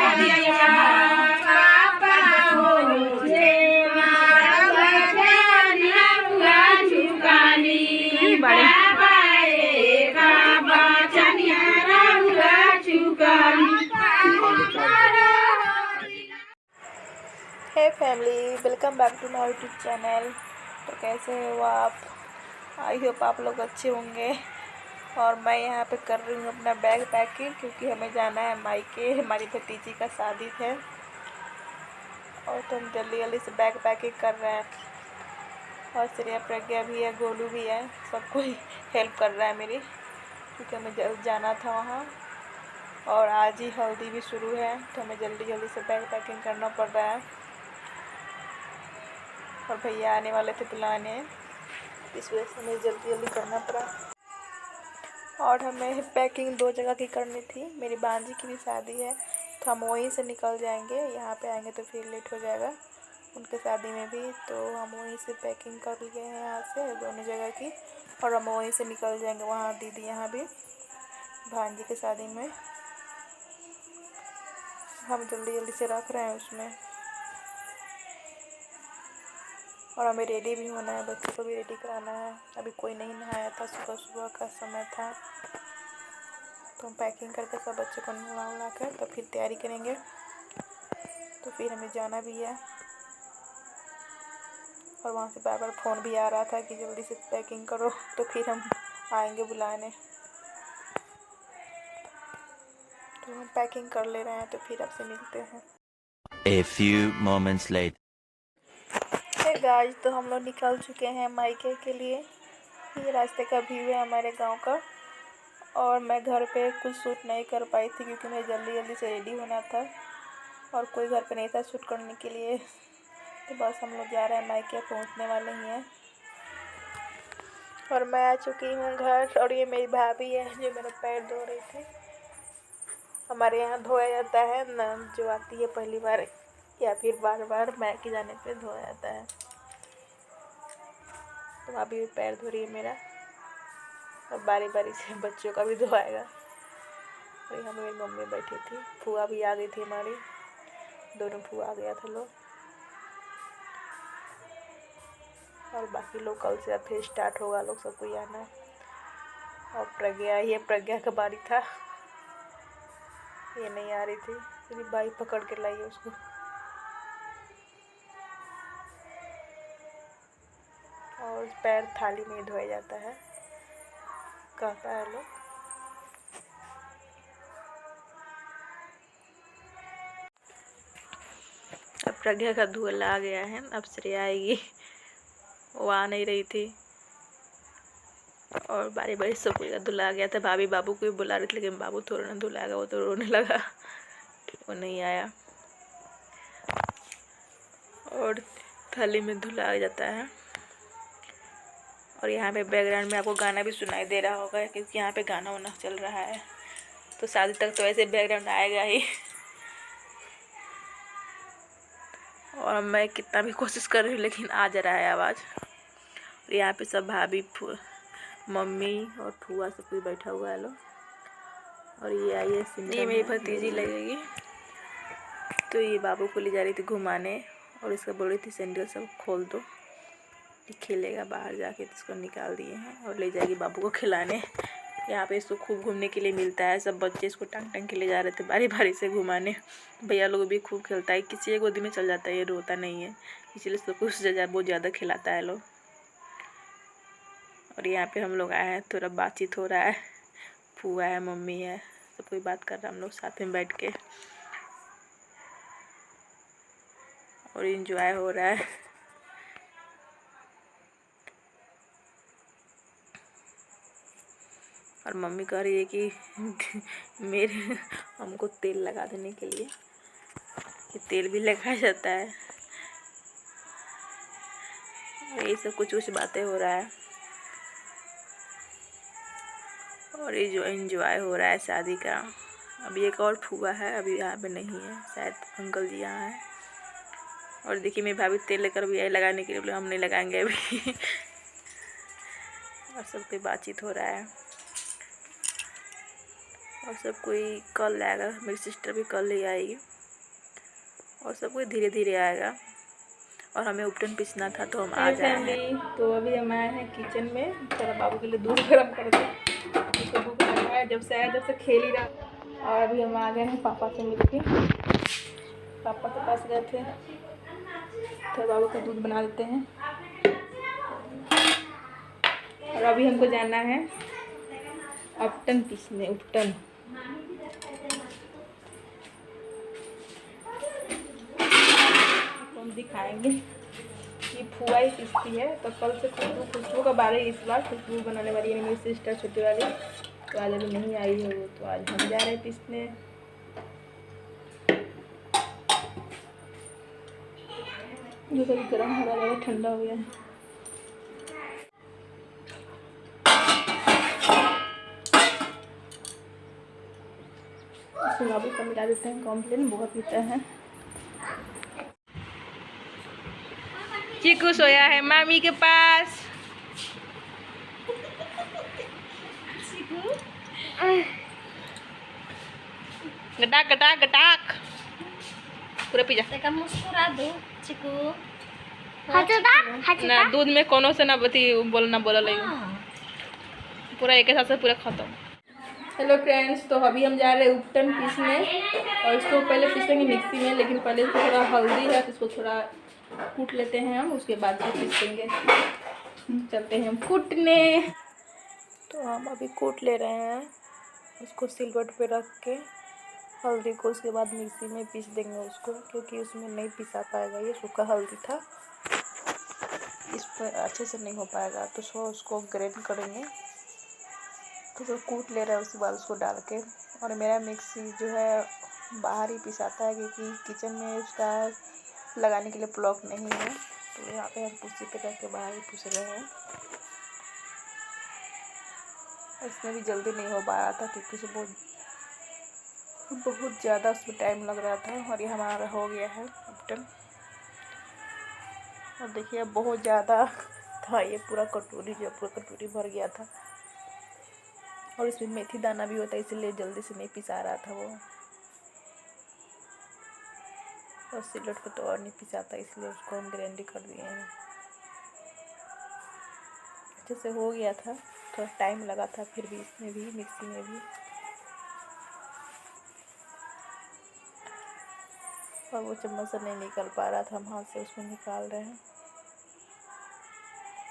Hey family, welcome back to my YouTube channel. तो कैसे हो आप? आई होप आप लोग अच्छे होंगे। और मैं यहाँ पे कर रही हूँ अपना बैग पैकिंग, क्योंकि हमें जाना है मायके। हमारी भतीजी का शादी है और तो हम जल्दी जल्दी से बैग पैकिंग कर रहे हैं। और श्रेया, प्रज्ञा भी है, गोलू भी है, सब कोई हेल्प कर रहा है मेरी, क्योंकि हमें जल्द जाना था वहाँ। और आज ही हल्दी भी शुरू है, तो हमें जल्दी जल्दी से बैग पैकिंग करना पड़ रहा है। और भैया आने वाले थे बुलाने, इस वजह से हमें जल्दी जल्दी करना पड़ा। और हमें पैकिंग 2 जगह की करनी थी। मेरी भांजी की भी शादी है, तो हम वहीं से निकल जाएंगे। यहाँ पे आएंगे तो फिर लेट हो जाएगा उनके शादी में भी, तो हम वहीं से पैकिंग कर लिए हैं यहाँ से दोनों जगह की। और हम वहीं से निकल जाएंगे वहाँ दीदी यहाँ भी भांजी की शादी में। हम जल्दी जल्दी से रख रहे हैं उसमें। और हमें रेडी भी होना है, बच्चे को भी रेडी कराना है। अभी कोई नहीं नहाया था, सुबह सुबह का समय था, तो हम पैकिंग करके सब बच्चे को नहा कर तो फिर तैयारी करेंगे। तो फिर हमें जाना भी है। और वहाँ से बार बार फ़ोन भी आ रहा था कि जल्दी से पैकिंग करो, तो फिर हम आएंगे बुलाने। तो हम पैकिंग कर ले रहे हैं, तो फिर आपसे मिलते हैं। A few moments later. Guys, तो हम लोग निकल चुके हैं मायके के लिए। ये रास्ते का व्यू है हमारे गांव का। और मैं घर पे कुछ शूट नहीं कर पाई थी, क्योंकि मैं जल्दी जल्दी से रेडी होना था और कोई घर पे नहीं था शूट करने के लिए। तो बस हम लोग जा रहे हैं मायके, पहुंचने वाले ही हैं। और मैं आ चुकी हूँ घर। और ये मेरी भाभी है जो मेरा पैर धो रही थी। हमारे यहाँ धोया जाता है ना, जो आती है पहली बार या फिर बार बार मायके जाने पे धोया जाता है। तो अभी भी पैर धो रही है मेरा, और बारी बारी से बच्चों का भी धोआएगा। और यहाँ मेरी मम्मी बैठी थी, फूआ भी आ गई थी हमारी, दोनों फूआ आ गया था लोग। और बाकी लोग कल से अब फिर स्टार्ट होगा, लोग सब कोई आना। और प्रज्ञा, ये प्रज्ञा का बारी था, ये नहीं आ रही थी, मेरी बाई पकड़ के लाई उसको। और पैर थाली में ही धोया जाता है, कहता है लोग। अब प्रज्ञा का धुआं आ गया है, अब श्रेया आएगी, वो आ नहीं रही थी। और बारी बारी सब कोई का धुला आ गया था। भाभी बाबू को भी बुला रही थी, लेकिन बाबू थोड़ा ना धुलाएगा, वो तो रोने लगा, वो नहीं आया। और थाली में धुला आ जाता है। और यहाँ पे बैकग्राउंड में आपको गाना भी सुनाई दे रहा होगा, क्योंकि यहाँ पे गाना वाना चल रहा है। तो शादी तक तो ऐसे बैकग्राउंड आएगा ही। और मैं कितना भी कोशिश कर रही हूँ, लेकिन आ जा रहा है आवाज़। और यहाँ पे सब भाभी, मम्मी और फूआ सब कोई बैठा हुआ है लोग। और ये आई है सिमरन, ये मेरी भतीजी लगेगी। तो ये बाबू को ले जा रही थी घुमाने, और इसका बोल रही थी सैंडल सब खोल दो, खेलेगा बाहर जाके। तो इसको निकाल दिए हैं और ले जाएगी बाबू को खिलाने। यहाँ पे इसको खूब घूमने के लिए मिलता है। सब बच्चे इसको टांग टांग के ले जा रहे थे बारी बारी से घुमाने। भैया लोग भी खूब खेलता है, किसी एक गोदी में चल जाता है, ये रोता नहीं है, इसलिए इसको कुछ बहुत ज़्यादा खिलाता है लोग। और यहाँ पे हम लोग आए हैं, थोड़ा बातचीत हो रहा है। फूआ है, मम्मी है, सब कोई बात कर रहा है, हम लोग साथ में बैठ के। और एंजॉय हो रहा है। और मम्मी कह रही है कि मेरे हमको तेल लगा देने के लिए, कि तेल भी लगाया जाता है। और ये सब कुछ कुछ बातें हो रहा है। और ये जो एंजॉय हो रहा है शादी का। अभी एक और फूआ है, अभी यहाँ पे नहीं है, शायद अंकल जी यहाँ हैं। और देखिए मेरी भाभी तेल लेकर भी आई लगाने के लिए, बोले हम नहीं लगाएंगे अभी। और सब कोई बातचीत हो रहा है। और सब कोई कल आएगा, मेरी सिस्टर भी कल ही आएगी। और सब कुछ धीरे धीरे आएगा। और हमें उपटन पीसना था तो हम आ जाए हैं। तो अभी हम आए हैं किचन में, थोड़ा बाबू के लिए दूध गर्म कर दें। उसको भूख लगा है, जब से खेल ही रहा। और अभी हम आ गए हैं पापा से मिलके। पापा के पास गए थे, तो बाबू का दूध बना देते हैं। और अभी हमको जाना है उपटन पीसने। उपटन हम दिखाएंगे कि फुआ ही पीसती है। तो कल से खुशबू का बारे इस बार खुशबू बनाने वाली है, मेरी सिस्टर छोटी वाली। तो आज अभी नहीं आई है वो, तो आज हम जा रहे हैं पीसने। जो कभी गर्म हो रहा है, ठंडा हो गया है। बाबू को मिला देते हैं, कॉम्प्लेन बहुत पीता है। चीकू सोया है मामी के पास। गटाक गटाक गटाक पूरा पी जा। मुस्कुरा दो चिकू। ना दूध में कोनो से ना बती बोलना बोला लगी पूरा एक साथ से पूरा खत्म। हेलो फ्रेंड्स, तो अभी हम जा रहे हैं उपटन पीसने। और इसको पहले पीसेंगे मिक्सी में, लेकिन पहले इसको थोड़ा हल्दी है तो इसको थोड़ा कूट लेते हैं हम, उसके बाद फिर पीसेंगे। चलते हैं हम कूटने। तो हम अभी कूट ले रहे हैं उसको सिलवट पे रख के हल्दी को। उसके बाद मिक्सी में पीस देंगे उसको, क्योंकि उसमें नहीं पिसा पाएगा, ये सूखा हल्दी था, इस पर अच्छे से नहीं हो पाएगा। तो उसको ग्राइंड करेंगे। तो कूट ले रहा है, उसके बाद उसको डाल के। और मेरा मिक्सी जो है बाहर ही पिसाता है, क्योंकि किचन में उसका लगाने के लिए प्लग नहीं है। तो यहाँ पे हम कुर्सी पे रख के बाहर ही पीस रहे हैं। इसमें भी जल्दी नहीं हो पा रहा था, क्योंकि उसे बहुत ज़्यादा उसमें टाइम लग रहा था। और ये हमारा हो गया है उपटन। और देखिए बहुत ज़्यादा था, ये पूरा कटोरी भर गया था। और इसमें मेथी दाना भी होता है, इसलिए जल्दी से नहीं पिसा रहा था वो। और सिलवट पे तो और नहीं पिसाता, इसलिए उसको हम ग्राइंड कर दिए हैं। अच्छे से हो गया था, थोड़ा टाइम लगा था फिर भी, इसमें भी मिक्सी में भी। और वो चम्मच से नहीं निकल पा रहा था, हम हाथ से उसमें निकाल रहे हैं।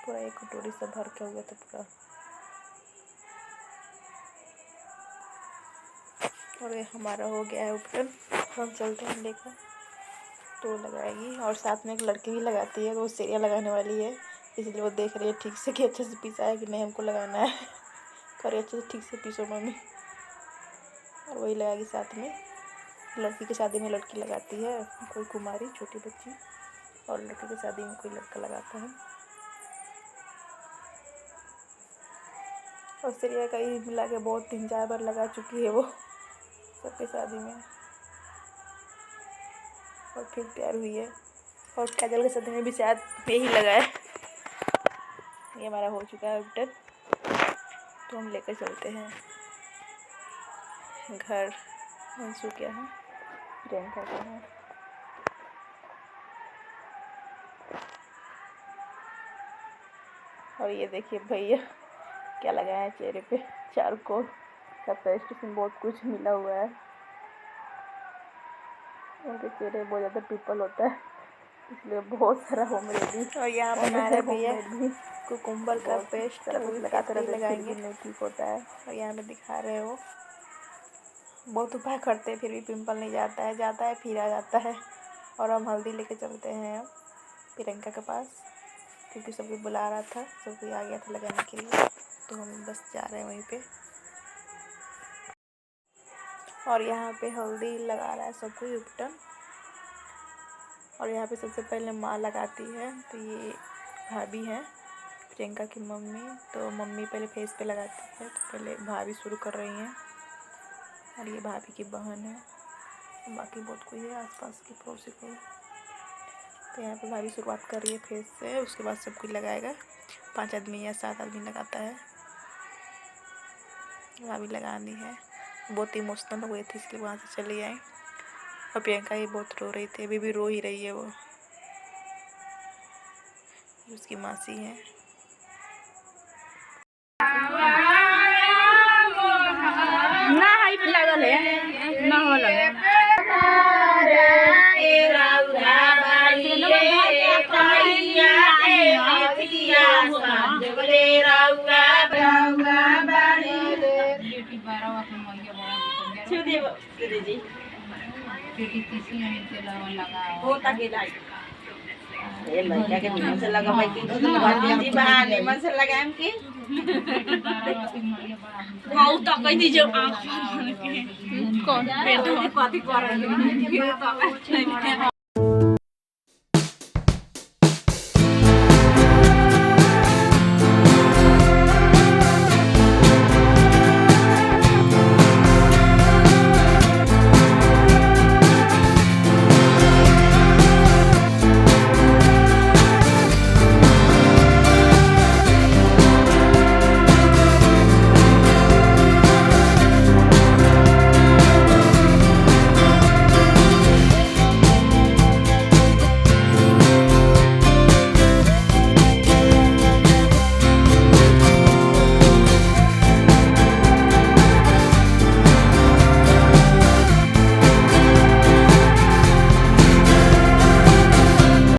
पूरा एक कटोरी से भर के हो गया था पूरा। और ये हमारा हो गया है उपटन। हम चलते हैं लेकर, तो लगाएगी। और साथ में एक लड़की भी लगाती है, तो वो सेरिया लगाने वाली है, इसलिए वो देख रही है ठीक से कि अच्छे से पीसा है कि नहीं, हमको लगाना है। करे अच्छे से ठीक से पीसो मम्मी। और वही लगाएगी साथ में। लड़की की शादी में लड़की लगाती है, कोई कुमारी छोटी बच्ची, और लड़के की शादी में कोई लड़का लगाता है। और सेरिया का ही मिला के बहुत 3-4 बार लगा चुकी है वो सबके शादी में। और फिर तैयार हुई है। और काजल के शादी में भी शायद यही लगा है। ये हमारा हो चुका है उपटन। तो हम लेकर चलते हैं घर। मंसू क्या है, प्रियंका का है। और ये देखिए भैया क्या लगाया है चेहरे पे, चारकोल का पेस्ट, इसमें बहुत कुछ मिला हुआ है। उनके चेहरे बहुत ज़्यादा पिंपल होता है, इसलिए बहुत सारा होम रेडी। और यहाँ बना रहे भैया कुकुम्बर का पेस्ट, लगाते लगाएंगे नहीं ठीक होता है। और यहाँ पे दिखा रहे हो बहुत उपाय करते हैं, फिर भी पिंपल नहीं जाता है फिर आ जाता है। और हम हल्दी लेके चलते हैं प्रियंका के पास, क्योंकि सबको बुला रहा था, सबको आ गया था लगाने के लिए। तो हम बस जा रहे हैं वहीं पे। और यहाँ पे हल्दी लगा रहा है सबको उपटन। और यहाँ पे सबसे पहले माँ लगाती है, तो ये भाभी हैं प्रियंका की मम्मी। तो मम्मी पहले फेस पे लगाती है, तो पहले भाभी शुरू कर रही हैं। और ये भाभी की बहन है, बाकी बहुत कोई है आसपास के पड़ोसी कोई। तो यहाँ पे भाभी शुरुआत कर रही है फेस से, उसके बाद सब कुछ लगाएगा। 5 आदमी या 7 आदमी लगाता है। भाभी लगानी है, बहुत इमोशनल हो गई थी, इसलिए वहाँ से चली आई। और प्रियंका ही बहुत रो रही थी, अभी भी रो ही रही है वो। उसकी मासी है। ना हाइप लगल है ना हो लगे कौन